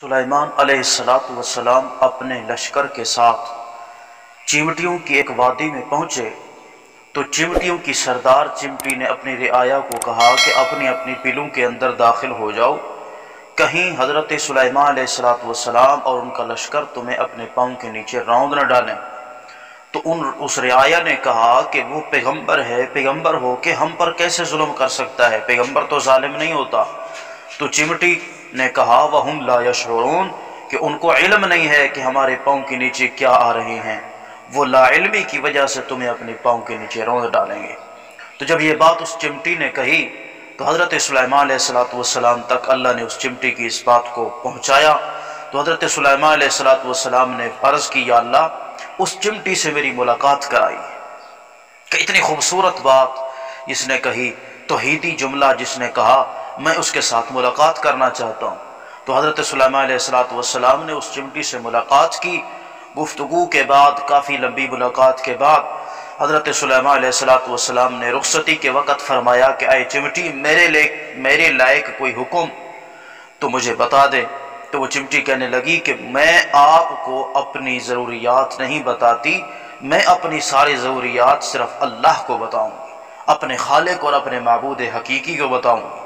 سلیمان علیہ السلام اپنے لشکر کے ساتھ چیمٹیوں کی ایک وادی میں پہنچے تو چیمٹیوں کی سردار چیمٹی نے اپنی رعایا کو کہا کہ اپنی اپنی بلوں کے اندر داخل ہو جاؤ، کہیں حضرت سلیمان علیہ السلام اور ان کا لشکر تمہیں اپنے پاؤں کے نیچے راؤند نہ ڈالیں۔ تو اس رعایا نے کہا کہ وہ پیغمبر ہے، پیغمبر ہو کہ ہم پر کیسے ظلم کر سکتا ہے، پیغمبر تو ظالم نہیں ہوتا۔ تو چمٹی نے کہا وَهُمْ لَا يَشْعُرُونَ کہ ان کو علم نہیں ہے کہ ہمارے پاؤں کے نیچے کیا آ رہے ہیں، وہ لا علمی کی وجہ سے تمہیں اپنے پاؤں کے نیچے روند ڈالیں گے۔ تو جب یہ بات اس چمٹی نے کہی تو حضرت سلیمان علیہ السلام تک اللہ نے اس چمٹی کی اس بات کو پہنچایا۔ تو حضرت سلیمان علیہ السلام نے عرض کی یا اللہ اس چمٹی سے میری ملاقات کرائی کہ اتنی خوبصورت بات جس نے کہی، توحیدی جملہ جس نے کہا، میں اس کے ساتھ ملاقات کرنا چاہتا ہوں۔ تو حضرت سلیمان علیہ السلام نے اس چمٹی سے ملاقات کی۔ گفتگو کے بعد، کافی لمبی ملاقات کے بعد، حضرت سلیمان علیہ السلام نے رخصتی کے وقت فرمایا کہ اے چمٹی میرے لائق کوئی حکم تو مجھے بتا دے۔ تو وہ چمٹی کہنے لگی کہ میں آپ کو اپنی ضروریات نہیں بتاتی، میں اپنی ساری ضروریات صرف اللہ کو بتاؤں گی، اپنے خالق اور اپنے معبود حقیقی کو بتاؤں گی۔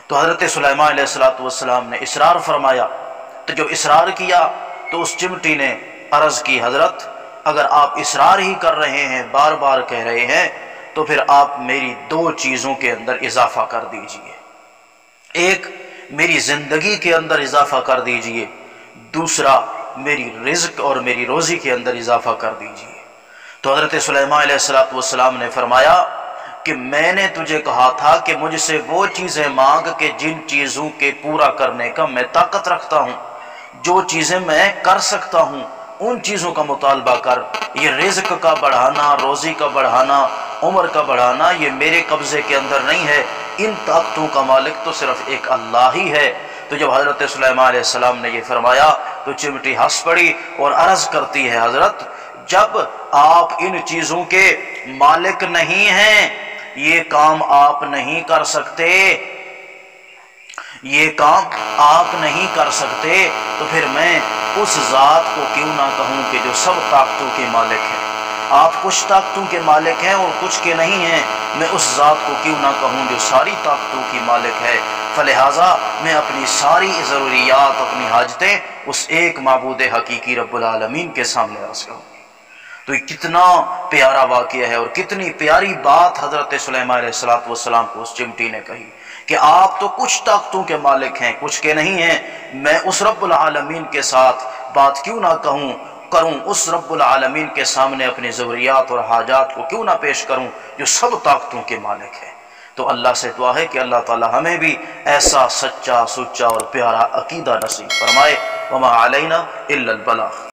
تو حضرت سلیمان علیہ السلام نے اصرار فرمایا۔ تو جب اصرار کیا تو اس چمٹی نے عرض کی حضرت اگر آپ اصرار ہی کر رہے ہیں، بار بار کہہ رہے ہیں، تو پھر آپ میری دو چیزوں کے اندر اضافہ کر دیجئے، ایک میری زندگی کے اندر اضافہ کر دیجئے، دوسرا میری رزق اور میری روزی کے اندر اضافہ کر دیجئے۔ تو حضرت سلیمان علیہ السلام نے فرمایا کہ میں نے تجھے کہا تھا کہ مجھ سے وہ چیزیں مانگ کہ جن چیزوں کے پورا کرنے کا میں طاقت رکھتا ہوں، جو چیزیں میں کر سکتا ہوں ان چیزوں کا مطالبہ کر۔ یہ رزق کا بڑھانا، روزی کا بڑھانا، عمر کا بڑھانا یہ میرے قبضے کے اندر نہیں ہے، ان طاقتوں کا مالک تو صرف ایک اللہ ہی ہے۔ تو جب حضرت سلیمان علیہ السلام نے یہ فرمایا تو چمٹی ہنس پڑی اور عرض کرتی ہے حضرت جب آپ ان چیزوں کے مالک نہیں ہیں، یہ کام آپ نہیں کر سکتے، یہ کام آپ نہیں کر سکتے، تو پھر میں اس ذات کو کیوں نہ کہوں کہ جو سب طاقتوں کے مالک ہے۔ آپ کچھ طاقتوں کے مالک ہیں اور کچھ کے نہیں ہیں، میں اس ذات کو کیوں نہ کہوں جو ساری طاقتوں کی مالک ہے۔ فلہذا میں اپنی ساری ضروریات، اپنی حاجتیں اس ایک معبود حقیقی رب العالمین کے سامنے عرض کروں۔ تو یہ کتنا پیارا واقعہ ہے اور کتنی پیاری بات حضرت سلیمان علیہ السلام کو اس چمٹی نے کہی کہ آپ تو کچھ طاقتوں کے مالک ہیں، کچھ کے نہیں ہیں، میں اس رب العالمین کے ساتھ بات کیوں نہ کروں، اس رب العالمین کے سامنے اپنی ضروریات اور حاجات کو کیوں نہ پیش کروں جو سب طاقتوں کے مالک ہے۔ تو اللہ سے دعا ہے کہ اللہ تعالی ہمیں بھی ایسا سچا، سچا اور پیارا عقیدہ نصیب فرمائے۔ وما علینا الا البلاغ۔